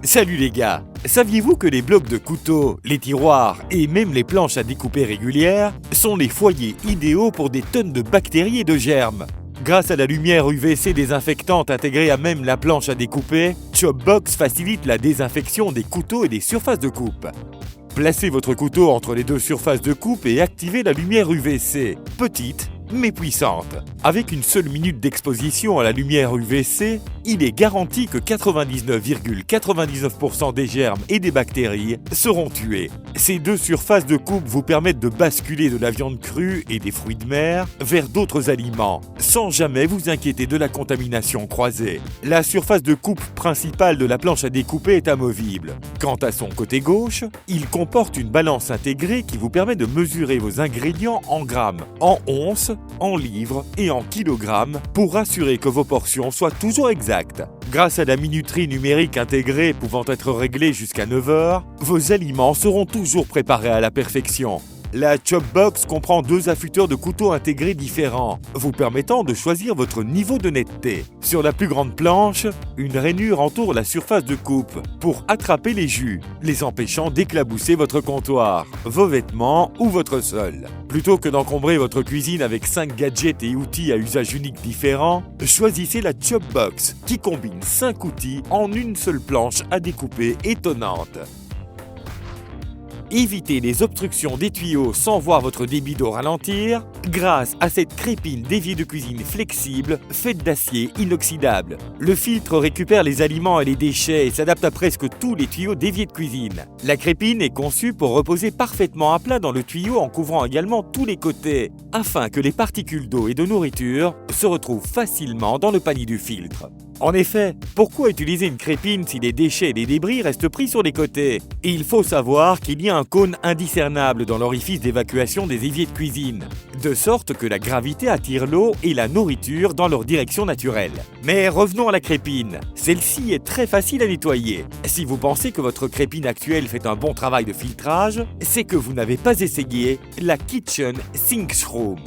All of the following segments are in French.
Salut les gars! Saviez-vous que les blocs de couteaux, les tiroirs et même les planches à découper régulières sont les foyers idéaux pour des tonnes de bactéries et de germes? Grâce à la lumière UVC désinfectante intégrée à même la planche à découper, Chopbox facilite la désinfection des couteaux et des surfaces de coupe. Placez votre couteau entre les deux surfaces de coupe et activez la lumière UVC, petite mais puissante. Avec une seule minute d'exposition à la lumière UVC, il est garanti que 99,99% des germes et des bactéries seront tués. Ces deux surfaces de coupe vous permettent de basculer de la viande crue et des fruits de mer vers d'autres aliments, sans jamais vous inquiéter de la contamination croisée. La surface de coupe principale de la planche à découper est amovible. Quant à son côté gauche, il comporte une balance intégrée qui vous permet de mesurer vos ingrédients en grammes, en onces, en livres et en kilogrammes pour assurer que vos portions soient toujours exactes. Grâce à la minuterie numérique intégrée pouvant être réglée jusqu'à 9 heures, vos aliments seront toujours préparés à la perfection. La Chopbox comprend deux affûteurs de couteaux intégrés différents, vous permettant de choisir votre niveau de netteté. Sur la plus grande planche, une rainure entoure la surface de coupe pour attraper les jus, les empêchant d'éclabousser votre comptoir, vos vêtements ou votre sol. Plutôt que d'encombrer votre cuisine avec 5 gadgets et outils à usage unique différents, choisissez la Chopbox qui combine 5 outils en une seule planche à découper étonnante. Évitez les obstructions des tuyaux sans voir votre débit d'eau ralentir grâce à cette crépine d'évier de cuisine flexible faite d'acier inoxydable. Le filtre récupère les aliments et les déchets et s'adapte à presque tous les tuyaux d'évier de cuisine. La crépine est conçue pour reposer parfaitement à plat dans le tuyau en couvrant également tous les côtés, afin que les particules d'eau et de nourriture se retrouvent facilement dans le panier du filtre. En effet, pourquoi utiliser une crépine si les déchets et les débris restent pris sur les côtés? Et il faut savoir qu'il y a un cône indiscernable dans l'orifice d'évacuation des éviers de cuisine, de sorte que la gravité attire l'eau et la nourriture dans leur direction naturelle. Mais revenons à la crépine. Celle-ci est très facile à nettoyer. Si vous pensez que votre crépine actuelle fait un bon travail de filtrage, c'est que vous n'avez pas essayé la Kitchen Sink Shroom.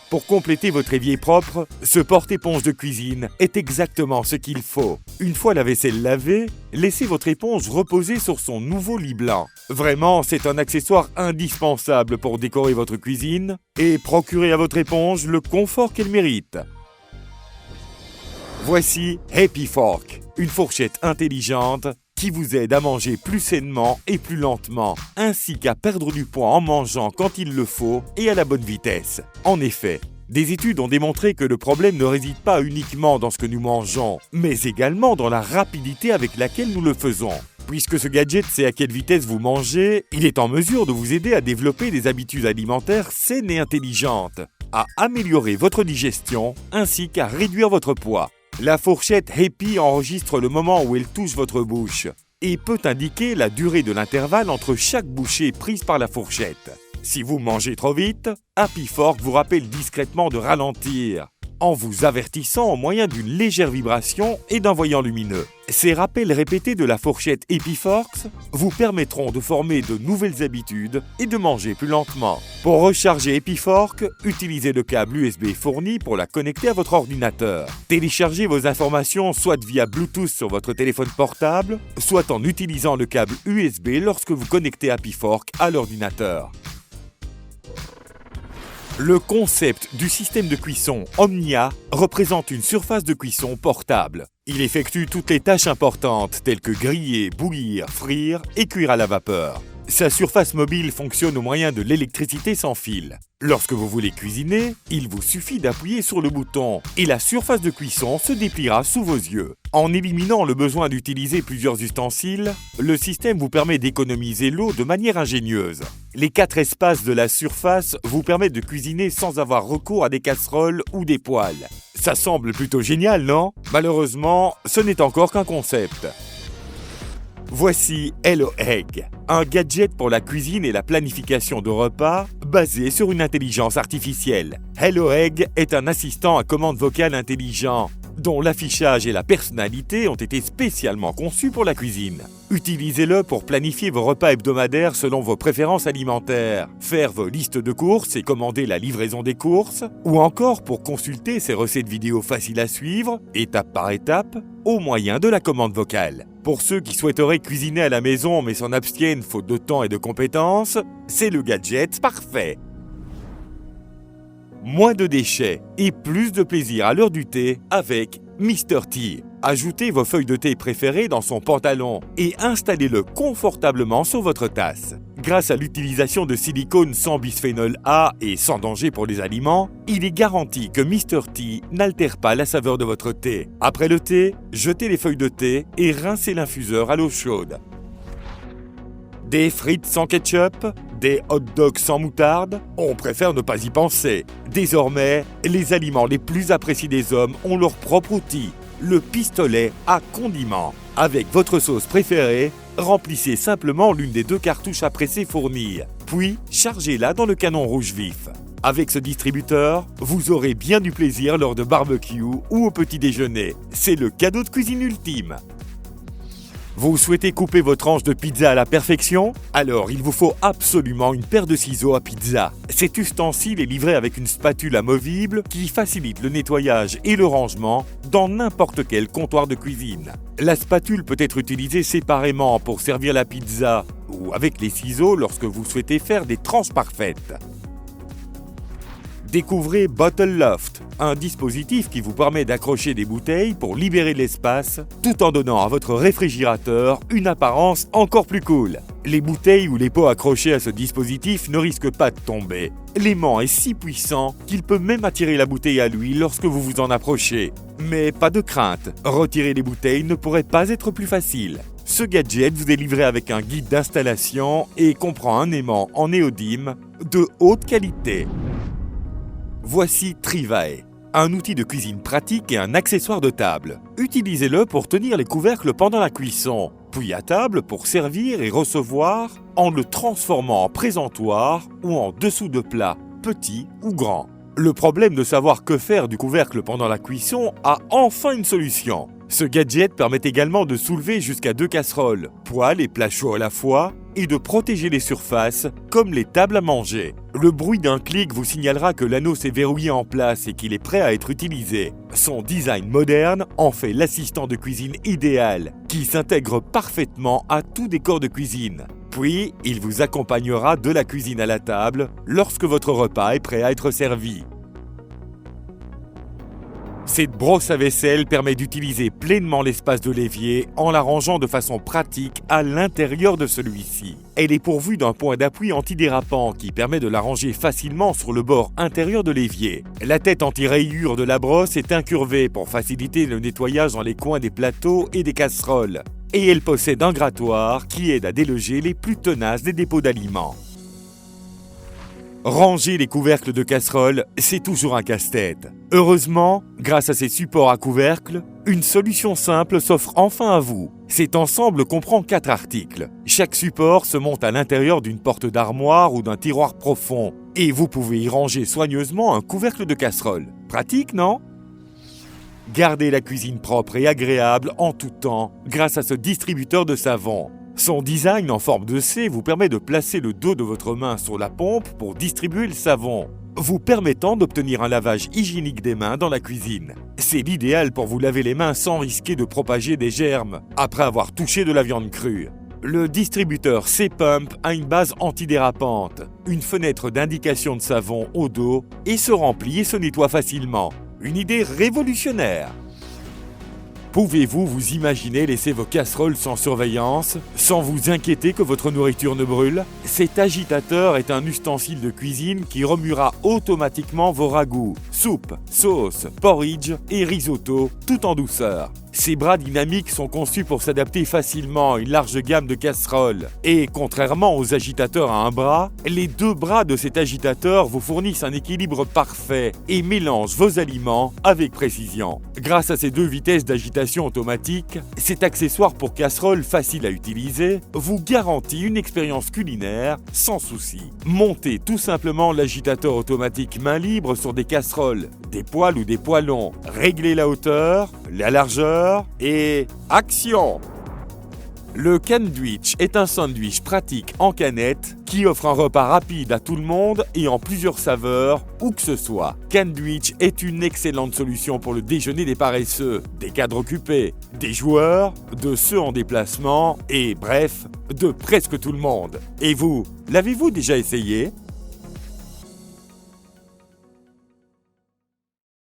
Pour compléter votre évier propre, ce porte-éponge de cuisine est exactement ce qu'il faut. Une fois la vaisselle lavée, laissez votre éponge reposer sur son nouveau lit blanc. Vraiment, c'est un accessoire indispensable pour décorer votre cuisine et procurer à votre éponge le confort qu'elle mérite. Voici Happy Fork, une fourchette intelligente qui vous aide à manger plus sainement et plus lentement, ainsi qu'à perdre du poids en mangeant quand il le faut et à la bonne vitesse. En effet, des études ont démontré que le problème ne réside pas uniquement dans ce que nous mangeons, mais également dans la rapidité avec laquelle nous le faisons. Puisque ce gadget sait à quelle vitesse vous mangez, il est en mesure de vous aider à développer des habitudes alimentaires saines et intelligentes, à améliorer votre digestion ainsi qu'à réduire votre poids. La fourchette Happy enregistre le moment où elle touche votre bouche et peut indiquer la durée de l'intervalle entre chaque bouchée prise par la fourchette. Si vous mangez trop vite, Happy Fork vous rappelle discrètement de ralentir, en vous avertissant au moyen d'une légère vibration et d'un voyant lumineux. Ces rappels répétés de la fourchette Happy Forks vous permettront de former de nouvelles habitudes et de manger plus lentement. Pour recharger Happy Fork, utilisez le câble USB fourni pour la connecter à votre ordinateur. Téléchargez vos informations soit via Bluetooth sur votre téléphone portable, soit en utilisant le câble USB lorsque vous connectez Happy Fork à l'ordinateur. Le concept du système de cuisson Omnia représente une surface de cuisson portable. Il effectue toutes les tâches importantes telles que griller, bouillir, frire et cuire à la vapeur. Sa surface mobile fonctionne au moyen de l'électricité sans fil. Lorsque vous voulez cuisiner, il vous suffit d'appuyer sur le bouton et la surface de cuisson se dépliera sous vos yeux. En éliminant le besoin d'utiliser plusieurs ustensiles, le système vous permet d'économiser l'eau de manière ingénieuse. Les 4 espaces de la surface vous permettent de cuisiner sans avoir recours à des casseroles ou des poêles. Ça semble plutôt génial, non? Malheureusement, ce n'est encore qu'un concept. Voici Hello Egg, un gadget pour la cuisine et la planification de repas basé sur une intelligence artificielle. Hello Egg est un assistant à commande vocale intelligent dont l'affichage et la personnalité ont été spécialement conçus pour la cuisine. Utilisez-le pour planifier vos repas hebdomadaires selon vos préférences alimentaires, faire vos listes de courses et commander la livraison des courses, ou encore pour consulter ces recettes vidéo faciles à suivre, étape par étape, au moyen de la commande vocale. Pour ceux qui souhaiteraient cuisiner à la maison mais s'en abstiennent faute de temps et de compétences, c'est le gadget parfait. Moins de déchets et plus de plaisir à l'heure du thé avec Mr Tea. Ajoutez vos feuilles de thé préférées dans son pantalon et installez-le confortablement sur votre tasse. Grâce à l'utilisation de silicone sans bisphénol A et sans danger pour les aliments, il est garanti que Mr Tea n'altère pas la saveur de votre thé. Après le thé, jetez les feuilles de thé et rincez l'infuseur à l'eau chaude. Des frites sans ketchup? Des hot dogs sans moutarde? On préfère ne pas y penser. Désormais, les aliments les plus appréciés des hommes ont leur propre outil, le pistolet à condiments. Avec votre sauce préférée, remplissez simplement l'une des 2 cartouches à presser fournies, puis chargez-la dans le canon rouge vif. Avec ce distributeur, vous aurez bien du plaisir lors de barbecue ou au petit déjeuner. C'est le cadeau de cuisine ultime. Vous souhaitez couper vos tranches de pizza à la perfection? Alors il vous faut absolument une paire de ciseaux à pizza. Cet ustensile est livré avec une spatule amovible qui facilite le nettoyage et le rangement dans n'importe quel comptoir de cuisine. La spatule peut être utilisée séparément pour servir la pizza ou avec les ciseaux lorsque vous souhaitez faire des tranches parfaites. Découvrez Bottle Loft, un dispositif qui vous permet d'accrocher des bouteilles pour libérer de l'espace, tout en donnant à votre réfrigérateur une apparence encore plus cool. Les bouteilles ou les pots accrochés à ce dispositif ne risquent pas de tomber. L'aimant est si puissant qu'il peut même attirer la bouteille à lui lorsque vous vous en approchez. Mais pas de crainte, retirer les bouteilles ne pourrait pas être plus facile. Ce gadget vous est livré avec un guide d'installation et comprend un aimant en néodyme de haute qualité. Voici Trivae, un outil de cuisine pratique et un accessoire de table. Utilisez-le pour tenir les couvercles pendant la cuisson, puis à table pour servir et recevoir en le transformant en présentoir ou en dessous de plat, petit ou grand. Le problème de savoir que faire du couvercle pendant la cuisson a enfin une solution. Ce gadget permet également de soulever jusqu'à 2 casseroles, poêles et plats chauds à la fois, et de protéger les surfaces, comme les tables à manger. Le bruit d'un clic vous signalera que l'anneau s'est verrouillé en place et qu'il est prêt à être utilisé. Son design moderne en fait l'assistant de cuisine idéal, qui s'intègre parfaitement à tout décor de cuisine. Puis, il vous accompagnera de la cuisine à la table lorsque votre repas est prêt à être servi. Cette brosse à vaisselle permet d'utiliser pleinement l'espace de l'évier en la rangeant de façon pratique à l'intérieur de celui-ci. Elle est pourvue d'un point d'appui antidérapant qui permet de la ranger facilement sur le bord intérieur de l'évier. La tête anti-rayure de la brosse est incurvée pour faciliter le nettoyage dans les coins des plateaux et des casseroles. Et elle possède un grattoir qui aide à déloger les plus tenaces des dépôts d'aliments. Ranger les couvercles de casseroles, c'est toujours un casse-tête. Heureusement, grâce à ces supports à couvercles, une solution simple s'offre enfin à vous. Cet ensemble comprend 4 articles. Chaque support se monte à l'intérieur d'une porte d'armoire ou d'un tiroir profond. Et vous pouvez y ranger soigneusement un couvercle de casserole. Pratique, non? Gardez la cuisine propre et agréable en tout temps grâce à ce distributeur de savon. Son design en forme de C vous permet de placer le dos de votre main sur la pompe pour distribuer le savon, vous permettant d'obtenir un lavage hygiénique des mains dans la cuisine. C'est l'idéal pour vous laver les mains sans risquer de propager des germes après avoir touché de la viande crue. Le distributeur C-Pump a une base antidérapante, une fenêtre d'indication de savon au dos et se remplit et se nettoie facilement. Une idée révolutionnaire! Pouvez-vous vous imaginer laisser vos casseroles sans surveillance, sans vous inquiéter que votre nourriture ne brûle? Cet agitateur est un ustensile de cuisine qui remuera automatiquement vos ragoûts, soupes, sauces, porridge et risotto, tout en douceur. Ces bras dynamiques sont conçus pour s'adapter facilement à une large gamme de casseroles. Et contrairement aux agitateurs à un bras, les 2 bras de cet agitateur vous fournissent un équilibre parfait et mélangent vos aliments avec précision. Grâce à ces 2 vitesses d'agitation automatique, cet accessoire pour casserole facile à utiliser vous garantit une expérience culinaire sans souci. Montez tout simplement l'agitateur automatique main libre sur des casseroles des poils ou des poilons. Réglez la hauteur, la largeur et action! Le Candwich est un sandwich pratique en canette qui offre un repas rapide à tout le monde et en plusieurs saveurs, où que ce soit. Candwich est une excellente solution pour le déjeuner des paresseux, des cadres occupés, des joueurs, de ceux en déplacement et bref, de presque tout le monde. Et vous, l'avez-vous déjà essayé ?